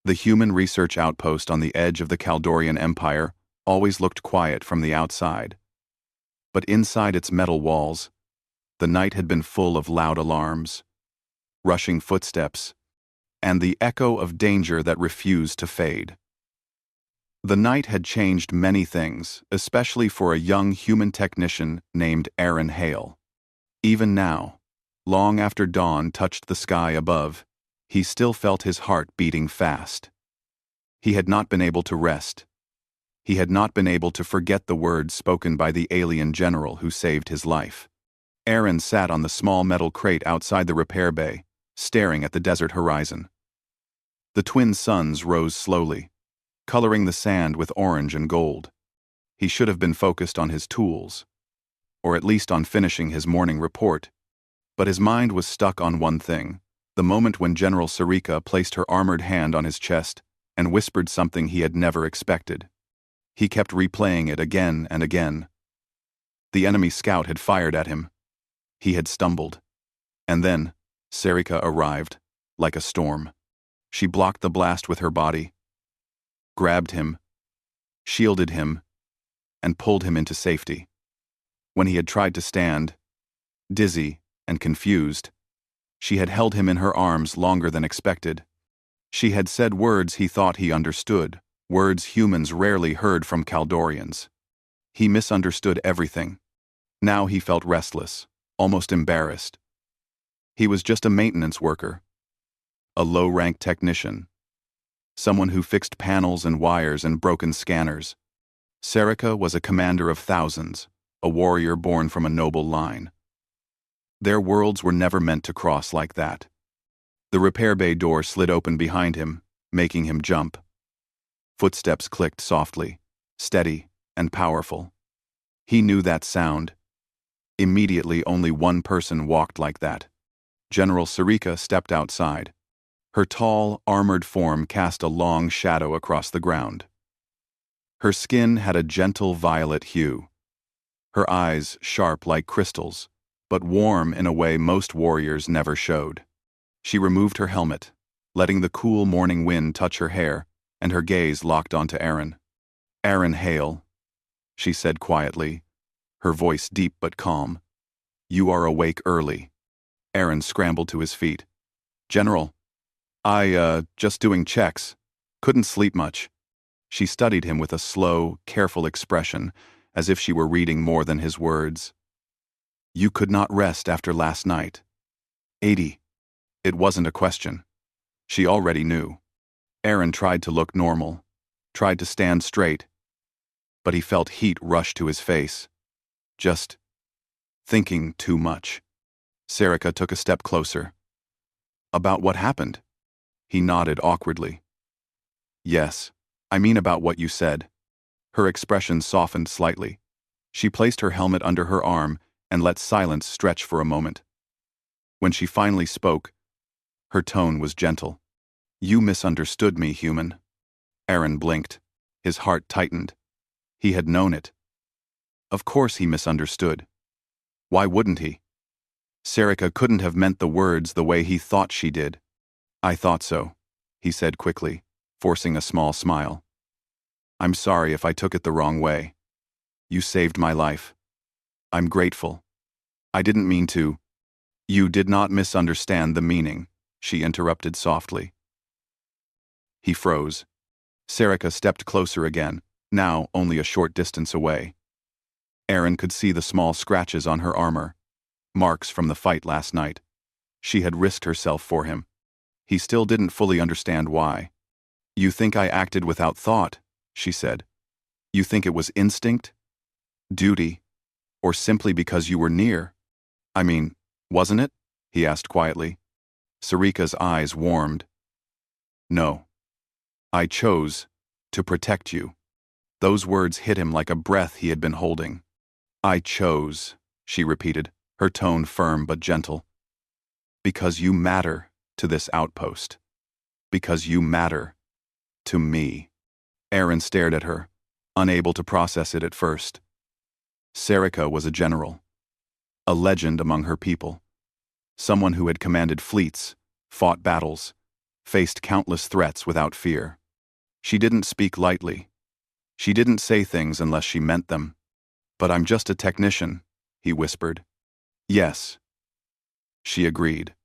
The human research outpost on the edge of the Kaldorian Empire always looked quiet from the outside. But inside its metal walls, the night had been full of loud alarms, rushing footsteps, and the echo of danger that refused to fade. The night had changed many things, especially for a young human technician named Aaron Hale. Even now, long after dawn touched the sky above, he still felt his heart beating fast. He had not been able to rest. He had not been able to forget the words spoken by the alien general who saved his life. Aaron sat on the small metal crate outside the repair bay, staring at the desert horizon. The twin suns rose slowly, coloring the sand with orange and gold. He should have been focused on his tools, or at least on finishing his morning report, but his mind was stuck on one thing, the moment when General Sarika placed her armored hand on his chest and whispered something he had never expected. He kept replaying it again and again. The enemy scout had fired at him. He had stumbled. And then, Sarika arrived, like a storm. She blocked the blast with her body, grabbed him, shielded him, and pulled him into safety. When he had tried to stand, dizzy and confused, she had held him in her arms longer than expected. She had said words he thought he understood, words humans rarely heard from Kaldorians. He misunderstood everything. Now he felt restless, almost embarrassed. He was just a maintenance worker, a low-rank technician, someone who fixed panels and wires and broken scanners. Sarika was a commander of thousands, a warrior born from a noble line. Their worlds were never meant to cross like that. The repair bay door slid open behind him, making him jump. Footsteps clicked softly, steady, and powerful. He knew that sound. Immediately, only one person walked like that. General Sarika stepped outside. Her tall, armored form cast a long shadow across the ground. Her skin had a gentle violet hue. Her eyes sharp like crystals, but warm in a way most warriors never showed. She removed her helmet, letting the cool morning wind touch her hair, and her gaze locked onto Aaron. "Aaron Hale," she said quietly, her voice deep but calm. "You are awake early." Aaron scrambled to his feet. "General, just doing checks. Couldn't sleep much." She studied him with a slow, careful expression, as if she were reading more than his words. "You could not rest after last night." 80. It wasn't a question. She already knew. Aaron tried to look normal, tried to stand straight, but he felt heat rush to his face. Just thinking too much. Sarika took a step closer. "About what happened?" He nodded awkwardly. "Yes, I mean about what you said." Her expression softened slightly. She placed her helmet under her arm and let silence stretch for a moment. When she finally spoke, her tone was gentle. "You misunderstood me, human." Aaron blinked. His heart tightened. He had known it. Of course he misunderstood. Why wouldn't he? Sarika couldn't have meant the words the way he thought she did. "I thought so," he said quickly, forcing a small smile. "I'm sorry if I took it the wrong way. You saved my life. I'm grateful. I didn't mean to." "You did not misunderstand the meaning," she interrupted softly. He froze. Sarika stepped closer again, now only a short distance away. Aaron could see the small scratches on her armor, marks from the fight last night. She had risked herself for him. He still didn't fully understand why. "You think I acted without thought," she said. "You think it was instinct? Duty? Or simply because you were near? I mean, wasn't it?" he asked quietly. Sarika's eyes warmed. "No. I chose to protect you." Those words hit him like a breath he had been holding. "I chose," she repeated, her tone firm but gentle. "Because you matter to this outpost. Because you matter to me." Aaron stared at her, unable to process it at first. Sarika was a general, a legend among her people, someone who had commanded fleets, fought battles, faced countless threats without fear. She didn't speak lightly. She didn't say things unless she meant them. "But I'm just a technician," he whispered. "Yes," she agreed.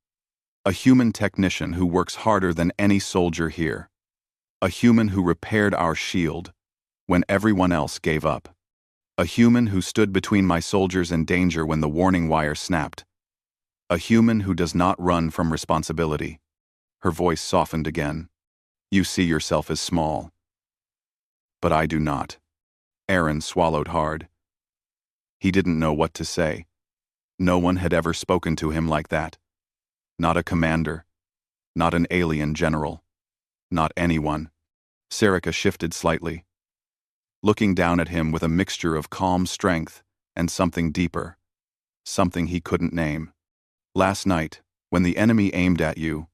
"A human technician who works harder than any soldier here. A human who repaired our shield when everyone else gave up. A human who stood between my soldiers and danger when the warning wire snapped. A human who does not run from responsibility." Her voice softened again. "You see yourself as small. But I do not." Aaron swallowed hard. He didn't know what to say. No one had ever spoken to him like that. Not a commander. Not an alien general. Not anyone. Sarika shifted slightly, looking down at him with a mixture of calm strength and something deeper. Something he couldn't name. "Last night, when the enemy aimed at you,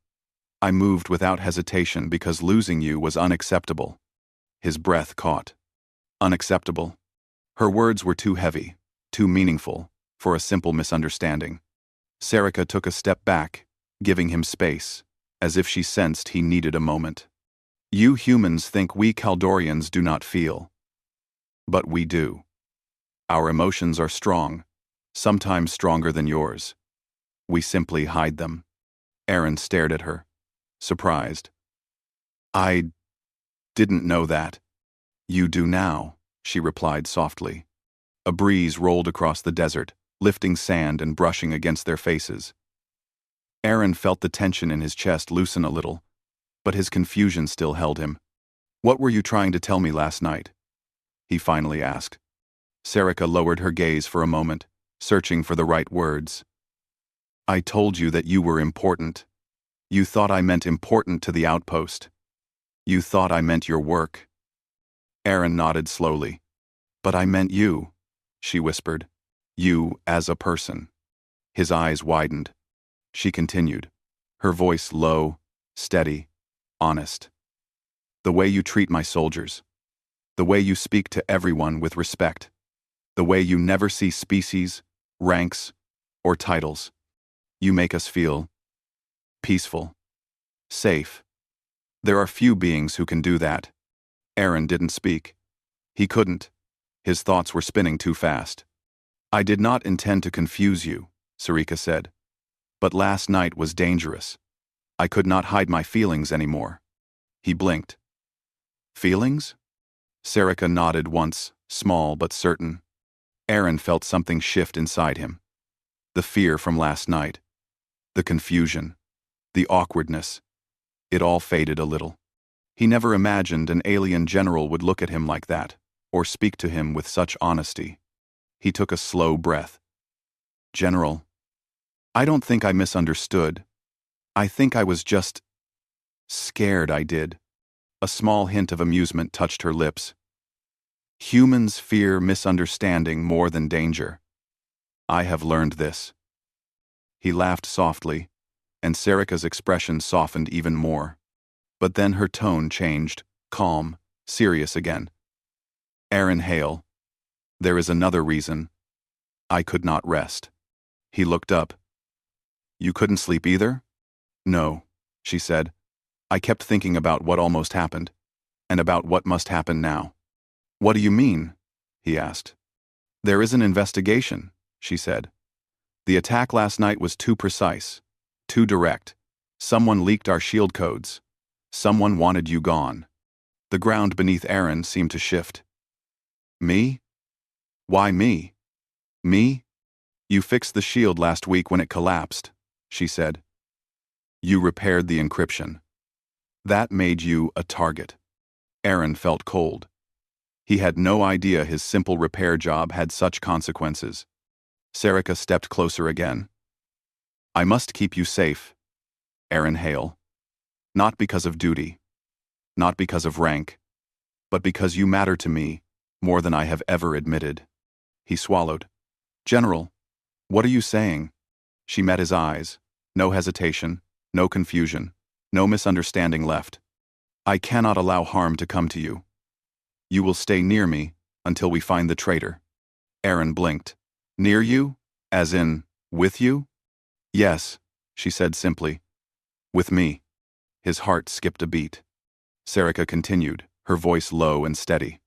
I moved without hesitation because losing you was unacceptable." His breath caught. Unacceptable. Her words were too heavy, too meaningful, for a simple misunderstanding. Sarika took a step back, giving him space, as if she sensed he needed a moment. "You humans think we Kaldorians do not feel. But we do. Our emotions are strong, sometimes stronger than yours. We simply hide them." Aaron stared at her, surprised. "I didn't know that." "You do now," she replied softly. A breeze rolled across the desert, lifting sand and brushing against their faces. Aaron felt the tension in his chest loosen a little, but his confusion still held him. "What were you trying to tell me last night?" he finally asked. Sarika lowered her gaze for a moment, searching for the right words. "I told you that you were important. You thought I meant important to the outpost. You thought I meant your work." Aaron nodded slowly. "But I meant you," she whispered. "You as a person." His eyes widened. She continued, her voice low, steady, honest. "The way you treat my soldiers. The way you speak to everyone with respect. The way you never see species, ranks, or titles. You make us feel peaceful, safe. There are few beings who can do that." Aaron didn't speak. He couldn't. His thoughts were spinning too fast. "I did not intend to confuse you," Sarika said. "But last night was dangerous. I could not hide my feelings anymore." He blinked. "Feelings?" Sarika nodded once, small but certain. Aaron felt something shift inside him. The fear from last night. The confusion. The awkwardness. It all faded a little. He never imagined an alien general would look at him like that, or speak to him with such honesty. He took a slow breath. "General, I don't think I misunderstood. I think I was just scared I did." A small hint of amusement touched her lips. "Humans fear misunderstanding more than danger. I have learned this." He laughed softly, and Sarika's expression softened even more. But then her tone changed, calm, serious again. "Aaron Hale, there is another reason. I could not rest." He looked up. "You couldn't sleep either?" "No," she said. "I kept thinking about what almost happened, and about what must happen now." "What do you mean?" he asked. "There is an investigation," she said. "The attack last night was too precise, too direct. Someone leaked our shield codes. Someone wanted you gone." The ground beneath Aaron seemed to shift. "Me? Why me? Me? You fixed the shield last week when it collapsed," she said. "You repaired the encryption. That made you a target." Aaron felt cold. He had no idea his simple repair job had such consequences. Sarika stepped closer again. "I must keep you safe, Aaron Hale. Not because of duty, not because of rank, but because you matter to me more than I have ever admitted." He swallowed. "General, what are you saying?" She met his eyes. No hesitation, no confusion, no misunderstanding left. "I cannot allow harm to come to you. You will stay near me until we find the traitor." Aaron blinked. "Near you? As in, with you?" "Yes," she said simply. "With me." His heart skipped a beat. Sarika continued, her voice low and steady.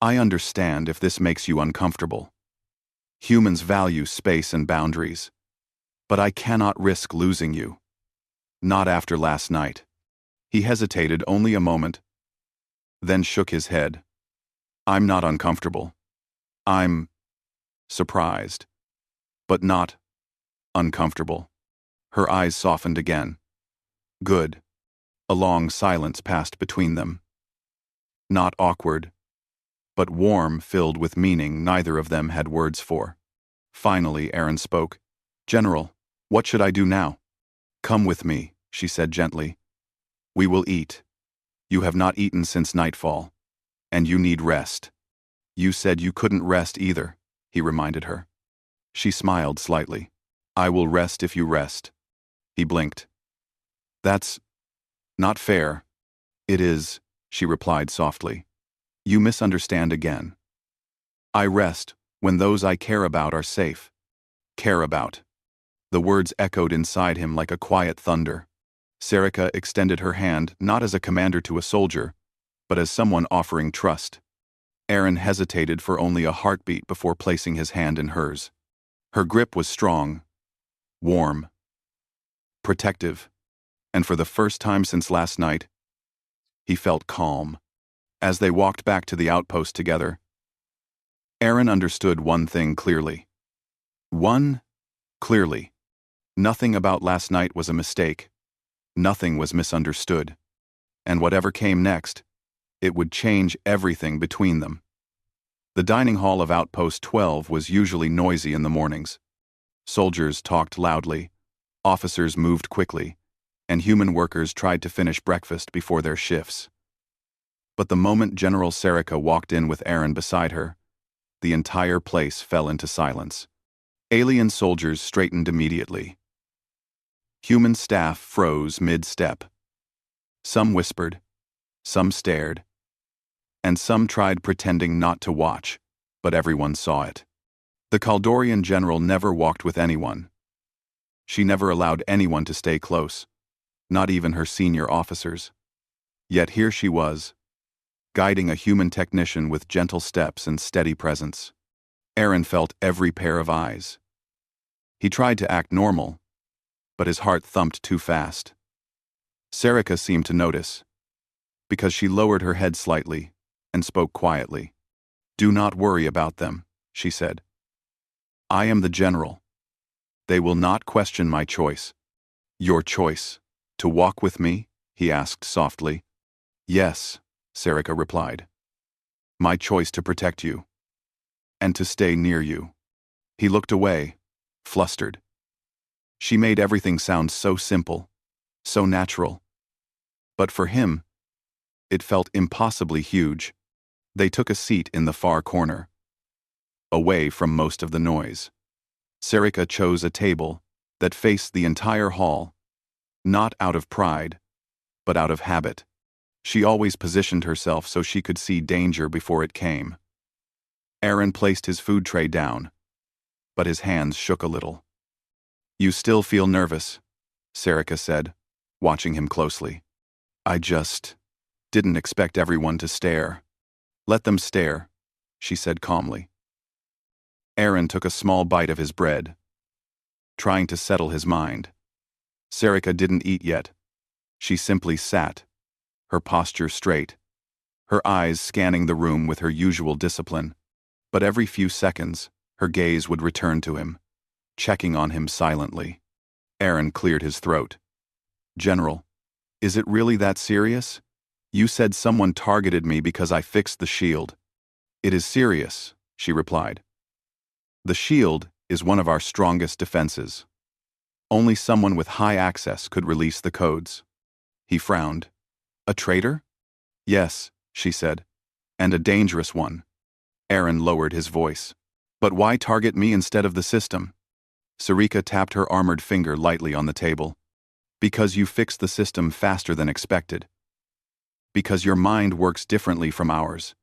I understand if this makes you uncomfortable. Humans value space and boundaries. But I cannot risk losing you. Not after last night. He hesitated only a moment, then shook his head. I'm not uncomfortable. I'm surprised, but not uncomfortable. Her eyes softened again. Good. A long silence passed between them. Not awkward, but warm, filled with meaning neither of them had words for. Finally, Aaron spoke. General, what should I do now? Come with me, she said gently. We will eat. You have not eaten since nightfall, and you need rest. You said you couldn't rest either, he reminded her. She smiled slightly. I will rest if you rest. He blinked. That's not fair. It is, she replied softly. You misunderstand again. I rest when those I care about are safe. Care about. The words echoed inside him like a quiet thunder. Sarika extended her hand not as a commander to a soldier, but as someone offering trust. Aaron hesitated for only a heartbeat before placing his hand in hers. Her grip was strong, warm, protective, and for the first time since last night, he felt calm. As they walked back to the outpost together, Aaron understood one thing clearly. Nothing about last night was a mistake. Nothing was misunderstood. And whatever came next, it would change everything between them. The dining hall of Outpost 12 was usually noisy in the mornings. Soldiers talked loudly, officers moved quickly, and human workers tried to finish breakfast before their shifts. But the moment General Sarika walked in with Aaron beside her, the entire place fell into silence. Alien soldiers straightened immediately. Human staff froze mid-step. Some whispered, some stared, and some tried pretending not to watch, but everyone saw it. The Kaldorian general never walked with anyone. She never allowed anyone to stay close, not even her senior officers. Yet here she was, guiding a human technician with gentle steps and steady presence. Aaron felt every pair of eyes. He tried to act normal, but his heart thumped too fast. Sarika seemed to notice, because she lowered her head slightly and spoke quietly. Do not worry about them, she said. I am the general. They will not question my choice. Your choice, to walk with me? He asked softly. Yes, Sarika replied. My choice to protect you. And to stay near you. He looked away, flustered. She made everything sound so simple, so natural. But for him, it felt impossibly huge. They took a seat in the far corner, away from most of the noise. Sarika chose a table that faced the entire hall, not out of pride, but out of habit. She always positioned herself so she could see danger before it came. Aaron placed his food tray down, but his hands shook a little. You still feel nervous, Sarika said, watching him closely. I just didn't expect everyone to stare. Let them stare, she said calmly. Aaron took a small bite of his bread, trying to settle his mind. Sarika didn't eat yet. She simply sat, her posture straight, her eyes scanning the room with her usual discipline. But every few seconds, her gaze would return to him, checking on him silently. Aaron cleared his throat. General, is it really that serious? You said someone targeted me because I fixed the shield. It is serious, she replied. The shield is one of our strongest defenses. Only someone with high access could release the codes. He frowned. A traitor? Yes, she said, and a dangerous one. Aaron lowered his voice. But why target me instead of the system? Sarika tapped her armored finger lightly on the table. Because you fixed the system faster than expected. Because your mind works differently from ours.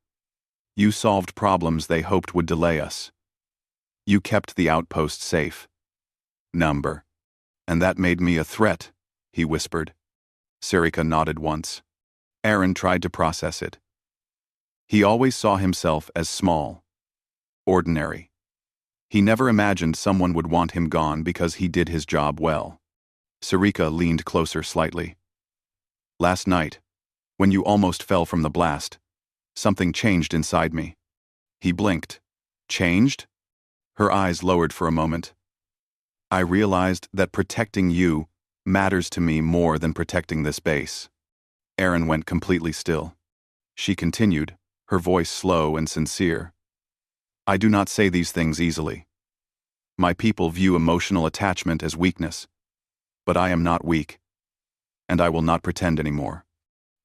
You solved problems they hoped would delay us. You kept the outpost safe. And that made me a threat, he whispered. Sarika nodded once. Aaron tried to process it. He always saw himself as small, ordinary. He never imagined someone would want him gone because he did his job well. Sarika leaned closer slightly. Last night, when you almost fell from the blast, something changed inside me. He blinked. Changed? Her eyes lowered for a moment. I realized that protecting you matters to me more than protecting this base. Aaron went completely still. She continued, her voice slow and sincere. I do not say these things easily. My people view emotional attachment as weakness, but I am not weak, and I will not pretend anymore.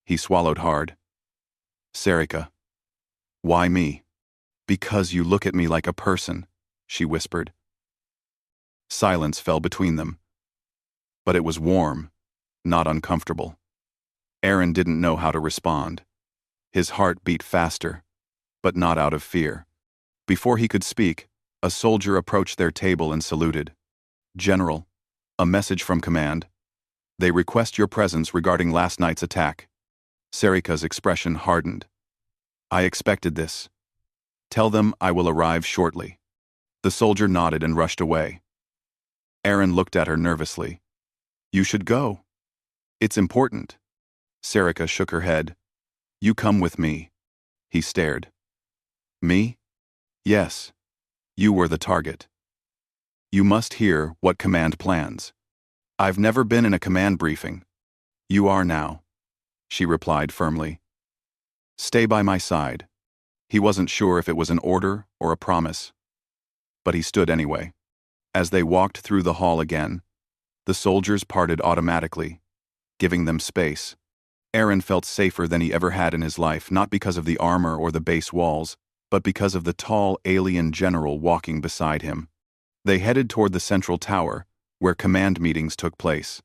He swallowed hard. Sarika. Why me? Because you look at me like a person, she whispered. Silence fell between them. But it was warm, not uncomfortable. Aaron didn't know how to respond. His heart beat faster, but not out of fear. Before he could speak, a soldier approached their table and saluted. General, a message from command. They request your presence regarding last night's attack. Sarika's expression hardened. I expected this. Tell them I will arrive shortly. The soldier nodded and rushed away. Aaron looked at her nervously. You should go. It's important. Sarika shook her head. You come with me. He stared. Me? Yes. You were the target. You must hear what command plans. I've never been in a command briefing. You are now, she replied firmly. Stay by my side. He wasn't sure if it was an order or a promise, but he stood anyway. As they walked through the hall again, the soldiers parted automatically, giving them space. Aaron felt safer than he ever had in his life, not because of the armor or the base walls, but because of the tall alien general walking beside him. They headed toward the central tower, where command meetings took place.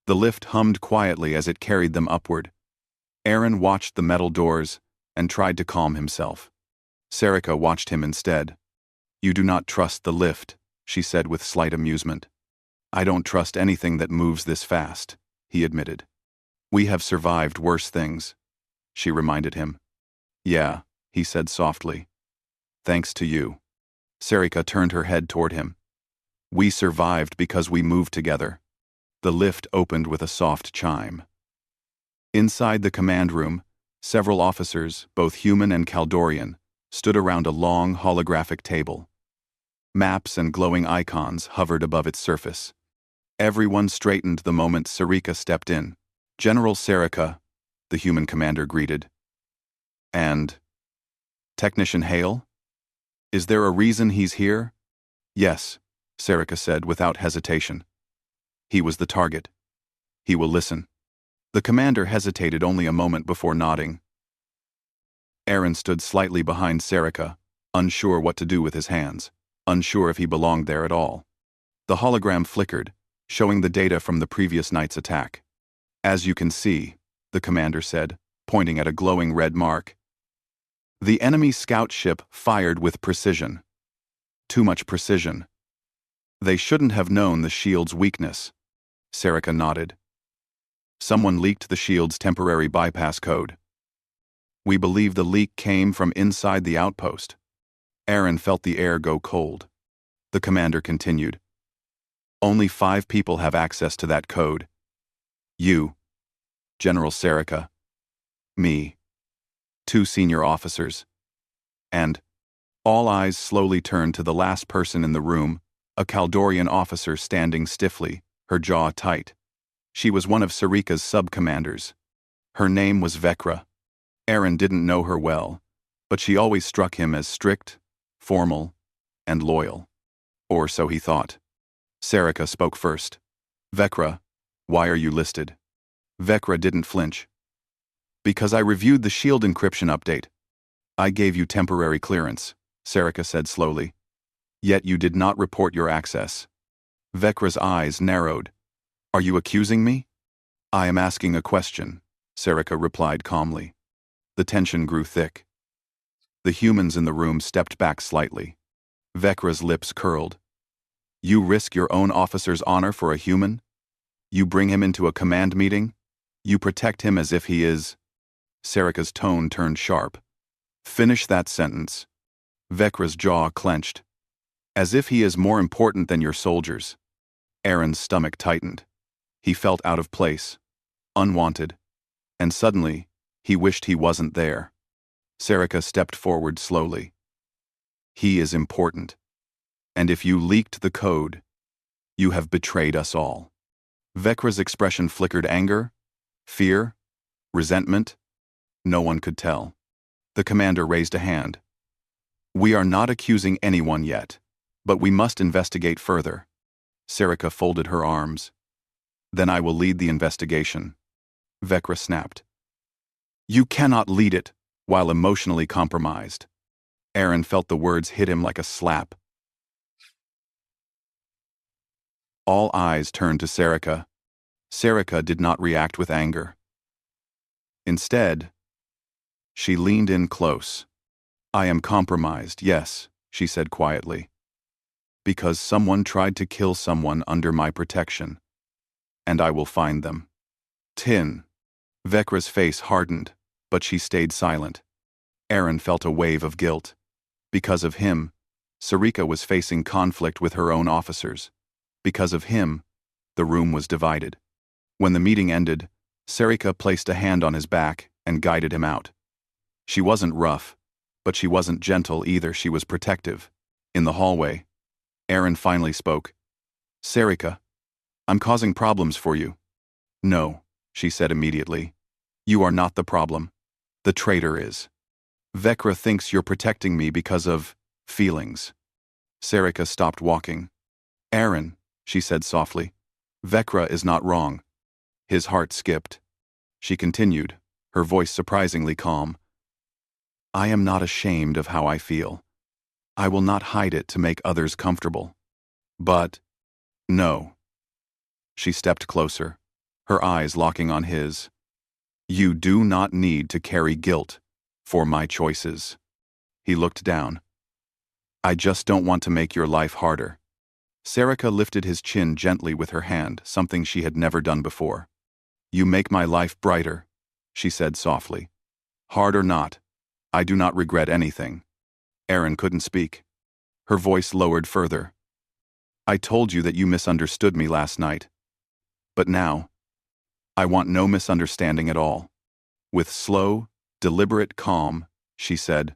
The lift hummed quietly as it carried them upward. Aaron watched the metal doors and tried to calm himself. Sarika watched him instead. You do not trust the lift, she said with slight amusement. I don't trust anything that moves this fast, he admitted. We have survived worse things, she reminded him. Yeah, he said softly. Thanks to you. Sarika turned her head toward him. We survived because we moved together. The lift opened with a soft chime. Inside the command room, several officers, both human and Kaldorian, stood around a long holographic table. Maps and glowing icons hovered above its surface. Everyone straightened the moment Sarika stepped in. General Sarika, the human commander greeted. And? Technician Hale? Is there a reason he's here? Yes, Sarika said without hesitation. He was the target. He will listen. The commander hesitated only a moment before nodding. Aaron stood slightly behind Sarika, unsure what to do with his hands, unsure if he belonged there at all. The hologram flickered, showing the data from the previous night's attack. As you can see, the commander said, pointing at a glowing red mark. The enemy scout ship fired with precision. Too much precision. They shouldn't have known the shield's weakness. Sarika nodded. Someone leaked the shield's temporary bypass code. We believe the leak came from inside the outpost. Aaron felt the air go cold. The commander continued. Only 5 people have access to that code. You, General Sarika, me, 2 senior officers, and all eyes slowly turned to the last person in the room, a Kaldorian officer standing stiffly, her jaw tight. She was one of Sarika's sub-commanders. Her name was Vekra. Aaron didn't know her well, but she always struck him as strict, formal, and loyal. Or so he thought. Sarika spoke first. Vekra, why are you listed? Vekra didn't flinch. Because I reviewed the shield encryption update. I gave you temporary clearance, Sarika said slowly. Yet you did not report your access. Vekra's eyes narrowed. Are you accusing me? I am asking a question, Sarika replied calmly. The tension grew thick. The humans in the room stepped back slightly. Vekra's lips curled. You risk your own officer's honor for a human? You bring him into a command meeting? You protect him as if he is— Serica's tone turned sharp. Finish that sentence. Vekra's jaw clenched. As if he is more important than your soldiers. Aaron's stomach tightened. He felt out of place, unwanted, and suddenly, he wished he wasn't there. Serica stepped forward slowly. He is important. And if you leaked the code, you have betrayed us all. Vekra's expression flickered anger, fear, resentment. No one could tell. The commander raised a hand. We are not accusing anyone yet, but we must investigate further. Serica folded her arms. Then I will lead the investigation. Vekra snapped. You cannot lead it while emotionally compromised. Aaron felt the words hit him like a slap. All eyes turned to Serica. Serica did not react with anger. Instead, she leaned in close. I am compromised, yes, she said quietly. Because someone tried to kill someone under my protection. And I will find them. Tin. Vekra's face hardened, but she stayed silent. Aaron felt a wave of guilt. Because of him, Serica was facing conflict with her own officers. Because of him, the room was divided. When the meeting ended, Serica placed a hand on his back and guided him out. She wasn't rough, but she wasn't gentle either. She was protective. In the hallway, Aaron finally spoke. Serica, I'm causing problems for you. No, she said immediately. You are not the problem. The traitor is. Vekra thinks you're protecting me because of feelings. Serica stopped walking. Aaron, she said softly, Vekra is not wrong. His heart skipped. She continued, her voice surprisingly calm. I am not ashamed of how I feel. I will not hide it to make others comfortable. But, no. She stepped closer, her eyes locking on his. You do not need to carry guilt for my choices. He looked down. I just don't want to make your life harder. Serica lifted his chin gently with her hand, something she had never done before. You make my life brighter, she said softly. Hard or not, I do not regret anything. Aaron couldn't speak. Her voice lowered further. I told you that you misunderstood me last night. But now, I want no misunderstanding at all. With slow, deliberate calm, she said,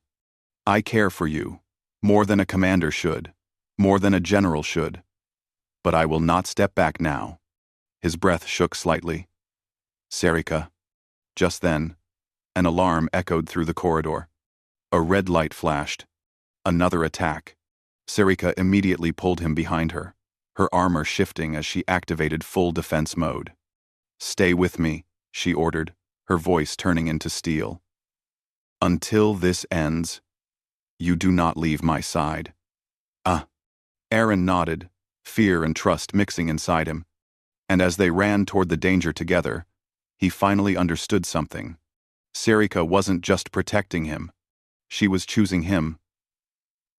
I care for you, more than a commander should, more than a general should. But I will not step back now. His breath shook slightly. Serica. Just then, an alarm echoed through the corridor. A red light flashed. Another attack. Serica immediately pulled him behind her, her armor shifting as she activated full defense mode. Stay with me, she ordered, her voice turning into steel. Until this ends, you do not leave my side. Aaron nodded, fear and trust mixing inside him. And as they ran toward the danger together, he finally understood something. Serica wasn't just protecting him. She was choosing him.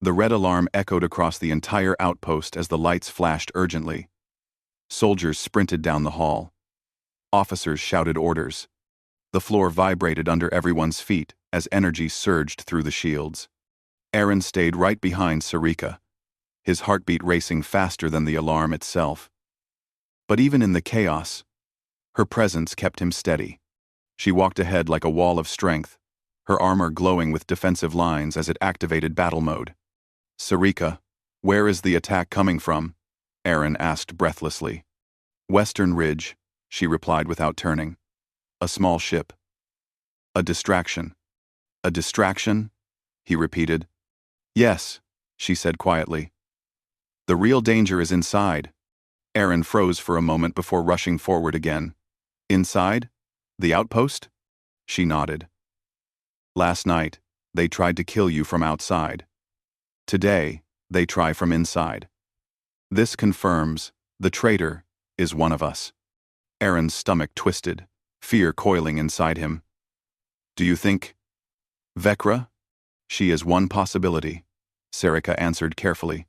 The red alarm echoed across the entire outpost as the lights flashed urgently. Soldiers sprinted down the hall. Officers shouted orders. The floor vibrated under everyone's feet as energy surged through the shields. Aaron stayed right behind Serica, his heartbeat racing faster than the alarm itself. But even in the chaos, her presence kept him steady. She walked ahead like a wall of strength, her armor glowing with defensive lines as it activated battle mode. Serica, where is the attack coming from? Aaron asked breathlessly. Western Ridge, she replied without turning. A small ship. A distraction. A distraction? He repeated. Yes, she said quietly. The real danger is inside. Aaron froze for a moment before rushing forward again. Inside? The outpost? She nodded. Last night, they tried to kill you from outside. Today, they try from inside. This confirms the traitor is one of us. Aaron's stomach twisted, fear coiling inside him. Do you think? Vekra? She is one possibility, Serica answered carefully.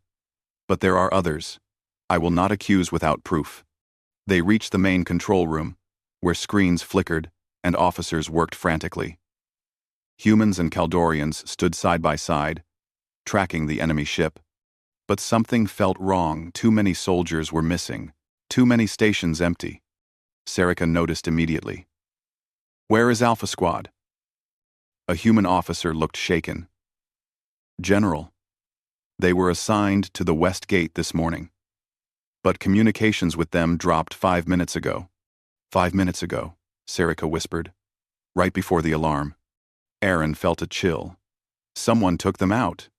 But there are others. I will not accuse without proof. They reached the main control room. where screens flickered and officers worked frantically. Humans and Caldorians stood side by side, tracking the enemy ship. But something felt wrong. Too many soldiers were missing, too many stations empty. Serica noticed immediately. "Where is Alpha Squad?" A human officer looked shaken. "General, they were assigned to the West Gate this morning. But communications with them dropped 5 minutes ago." 5 minutes ago, Serica whispered. Right before the alarm. Aaron felt a chill. Someone took them out.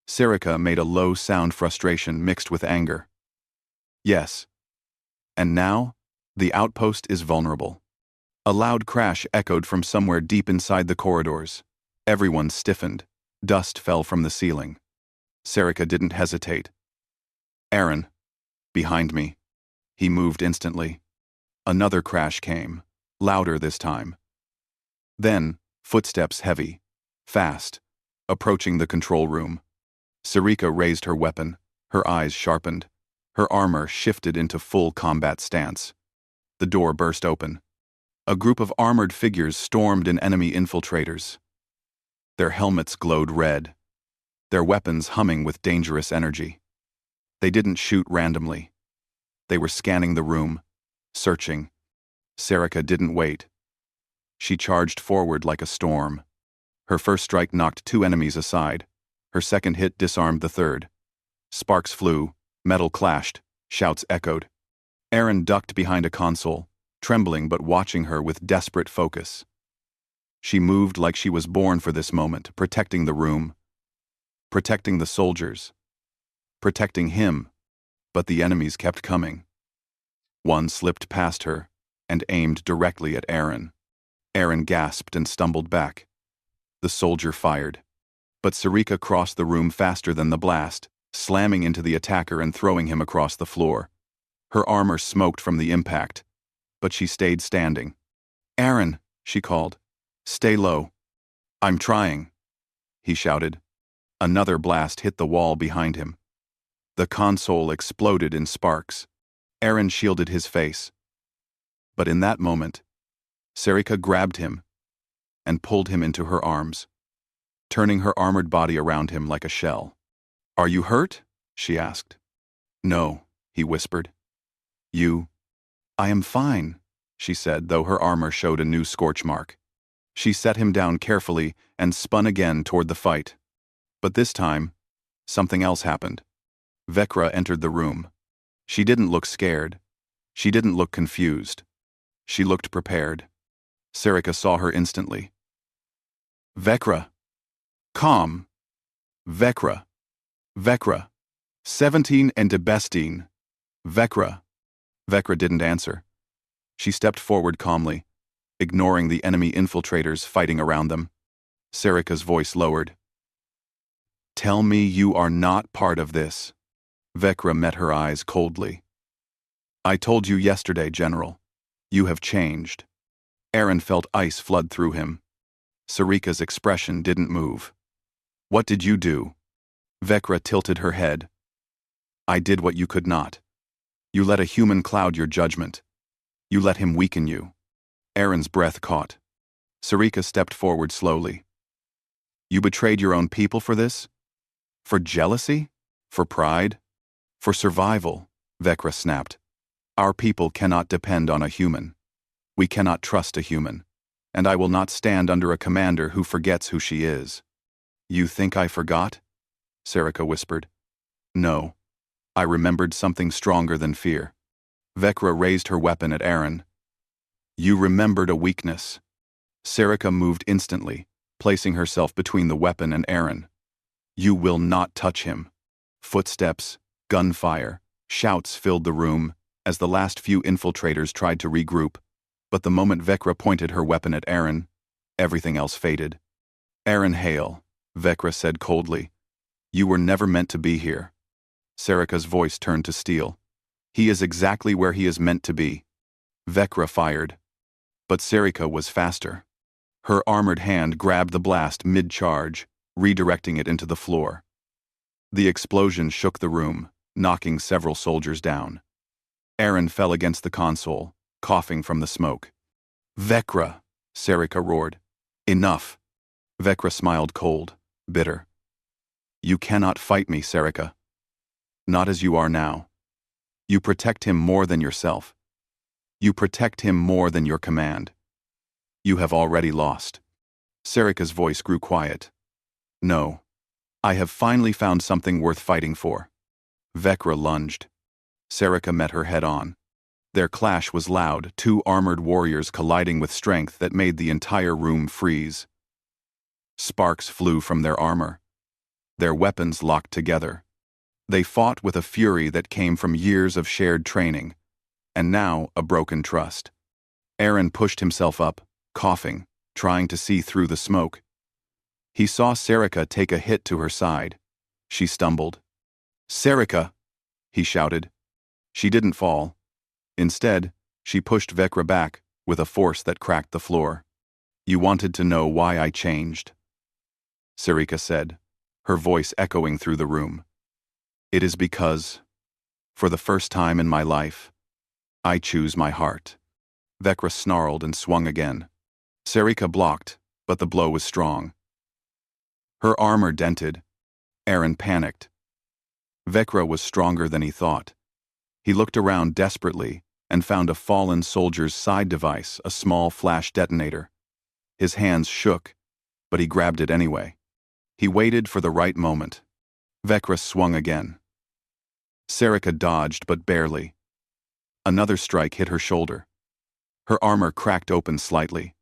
Serica made a low sound, frustration mixed with anger. "Yes. And now, the outpost is vulnerable." A loud crash echoed from somewhere deep inside the corridors. Everyone stiffened. Dust fell from the ceiling. Serica didn't hesitate. "Aaron, behind me." He moved instantly. Another crash came, louder this time. Then, footsteps heavy, fast, approaching the control room. Serica raised her weapon, her eyes sharpened. Her armor shifted into full combat stance. The door burst open. A group of armored figures stormed in enemy infiltrators. Their helmets glowed red, their weapons humming with dangerous energy. They didn't shoot randomly. They were scanning the room, searching. Serica didn't wait. She charged forward like a storm. Her first strike knocked 2 enemies aside. Her second hit disarmed the third. Sparks flew, metal clashed, shouts echoed. Aaron ducked behind a console, trembling but watching her with desperate focus. She moved like she was born for this moment, protecting the room, protecting the soldiers, protecting him, but the enemies kept coming. One slipped past her and aimed directly at Aaron. Aaron gasped and stumbled back. The soldier fired. But Serica crossed the room faster than the blast, slamming into the attacker and throwing him across the floor. Her armor smoked from the impact, but she stayed standing. "Aaron," she called. "Stay low." "I'm trying," he shouted. Another blast hit the wall behind him. The console exploded in sparks. Aaron shielded his face. But in that moment, Serica grabbed him and pulled him into her arms, turning her armored body around him like a shell. "Are you hurt?" she asked. "No," he whispered. "You?" "I am fine," she said, though her armor showed a new scorch mark. She set him down carefully and spun again toward the fight. But this time, something else happened. Vecra entered the room. She didn't look scared. She didn't look confused. She looked prepared. Serica saw her instantly. "Vecra. Calm. Vecra. Vecra. 17 and Debestine. Vecra." Vecra didn't answer. She stepped forward calmly, ignoring the enemy infiltrators fighting around them. Serica's voice lowered. "Tell me you are not part of this." Vecra met her eyes coldly. "I told you yesterday, General. You have changed." Aaron felt ice flood through him. Serica's expression didn't move. "What did you do?" Vecra tilted her head. "I did what you could not. You let a human cloud your judgment. You let him weaken you." Aaron's breath caught. Serica stepped forward slowly. "You betrayed your own people for this? For jealousy? For pride? For survival?" Vecra snapped. "Our people cannot depend on a human. We cannot trust a human. And I will not stand under a commander who forgets who she is." "You think I forgot?" Serica whispered. "No. I remembered something stronger than fear." Vecra raised her weapon at Aaron. "You remembered a weakness." Serica moved instantly, placing herself between the weapon and Aaron. "You will not touch him." Footsteps, gunfire, shouts filled the room as the last few infiltrators tried to regroup, but the moment Vecra pointed her weapon at Aaron, everything else faded. "Aaron Hale," Vecra said coldly. "You were never meant to be here." Serica's voice turned to steel. "He is exactly where he is meant to be." Vecra fired. But Serica was faster. Her armored hand grabbed the blast mid-charge, redirecting it into the floor. The explosion shook the room, knocking several soldiers down. Aaron fell against the console, coughing from the smoke. Vecra, Sarika roared. Enough. Vecra smiled cold, bitter. You cannot fight me, Sarika. Not as you are now. You protect him more than yourself. You protect him more than your command. You have already lost. Sarika's voice grew quiet. No. I have finally found something worth fighting for. Vecra lunged. Sarika met her head on. Their clash was loud, two armored warriors colliding with strength that made the entire room freeze. Sparks flew from their armor. Their weapons locked together. They fought with a fury that came from years of shared training, and now a broken trust. Aaron pushed himself up, coughing, trying to see through the smoke. He saw Sarika take a hit to her side. She stumbled. Sarika! He shouted. She didn't fall. Instead, she pushed Vecra back with a force that cracked the floor. You wanted to know why I changed, Sarika said, her voice echoing through the room. It is because, for the first time in my life, I choose my heart. Vecra snarled and swung again. Sarika blocked, but the blow was strong. Her armor dented. Aaron panicked. Vecra was stronger than he thought. He looked around desperately and found a fallen soldier's side device, a small flash detonator. His hands shook, but he grabbed it anyway. He waited for the right moment. Vecra swung again. Sarika dodged, but barely. Another strike hit her shoulder. Her armor cracked open slightly.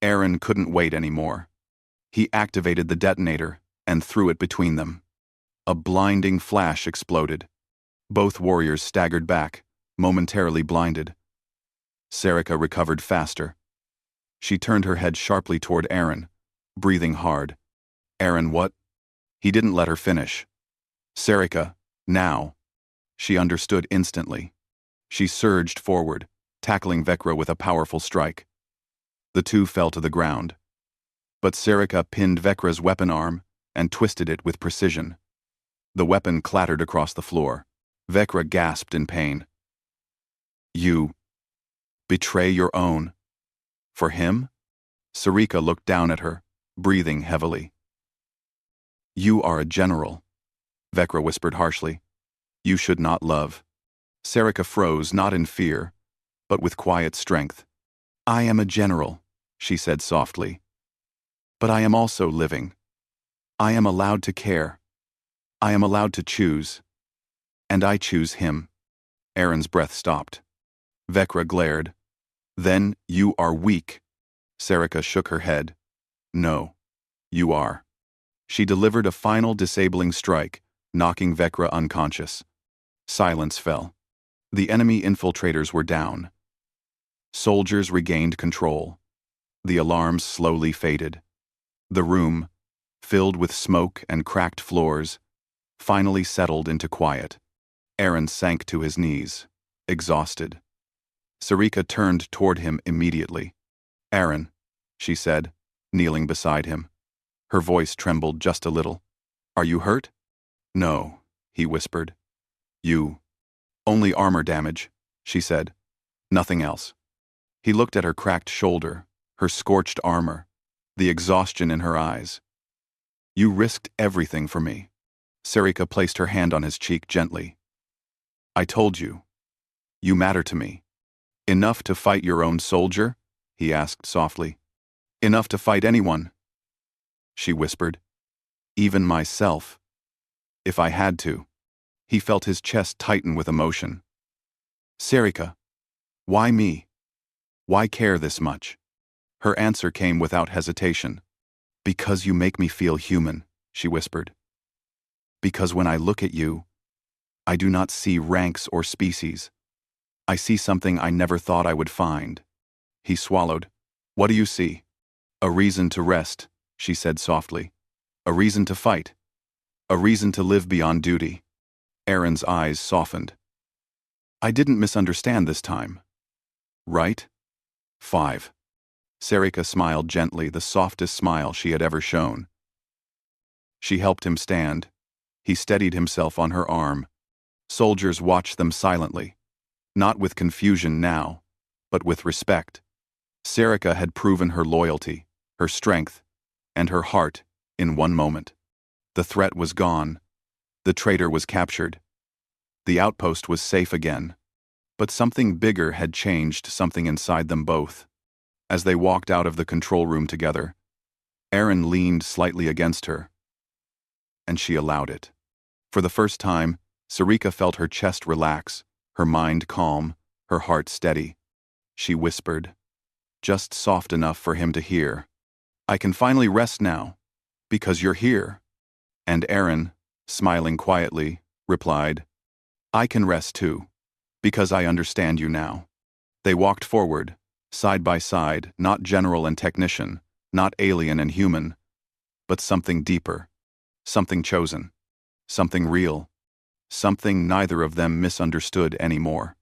Aaron couldn't wait anymore. He activated the detonator and threw it between them. A blinding flash exploded. Both warriors staggered back, momentarily blinded. Sarika recovered faster. She turned her head sharply toward Aaron, breathing hard. Aaron, what? He didn't let her finish. Sarika, now. She understood instantly. She surged forward, tackling Vecra with a powerful strike. The two fell to the ground. But Sarika pinned Vecra's weapon arm and twisted it with precision. The weapon clattered across the floor. Vecra gasped in pain. You betray your own. For him? Sarika looked down at her, breathing heavily. You are a general, Vecra whispered harshly. You should not love. Sarika froze, not in fear, but with quiet strength. I am a general, she said softly. But I am also living. I am allowed to care. I am allowed to choose. And I choose him. Aaron's breath stopped. Vecra glared. Then you are weak. Sarika shook her head. No, you are. She delivered a final disabling strike, knocking Vecra unconscious. Silence fell. The enemy infiltrators were down. Soldiers regained control. The alarms slowly faded. The room, filled with smoke and cracked floors, finally settled into quiet. Aaron sank to his knees, exhausted. Sarika turned toward him immediately. Aaron, she said, kneeling beside him. Her voice trembled just a little. Are you hurt? No, he whispered. Only armor damage, she said. Nothing else. He looked at her cracked shoulder, her scorched armor, the exhaustion in her eyes. You risked everything for me. Sarika placed her hand on his cheek gently. I told you. You matter to me. Enough to fight your own soldier? He asked softly. Enough to fight anyone? She whispered. Even myself. If I had to. He felt his chest tighten with emotion. Sarika, why me? Why care this much? Her answer came without hesitation. Because you make me feel human, she whispered. Because when I look at you, I do not see ranks or species. I see something I never thought I would find. He swallowed. What do you see? A reason to rest, she said softly. A reason to fight. A reason to live beyond duty. Aaron's eyes softened. I didn't misunderstand this time. Right? 5. Sarika smiled gently, the softest smile she had ever shown. She helped him stand. He steadied himself on her arm. Soldiers watched them silently, not with confusion now, but with respect. Sarika had proven her loyalty, her strength, and her heart in one moment. The threat was gone. The traitor was captured. The outpost was safe again. But something bigger had changed something inside them both. As they walked out of the control room together, Aaron leaned slightly against her, and she allowed it. For the first time, Sarika felt her chest relax, her mind calm, her heart steady. She whispered, just soft enough for him to hear, "I can finally rest now, because you're here." And Aaron, smiling quietly, replied, "I can rest too, because I understand you now." They walked forward, side by side, not general and technician, not alien and human, but something deeper, something chosen, something real, something neither of them misunderstood anymore.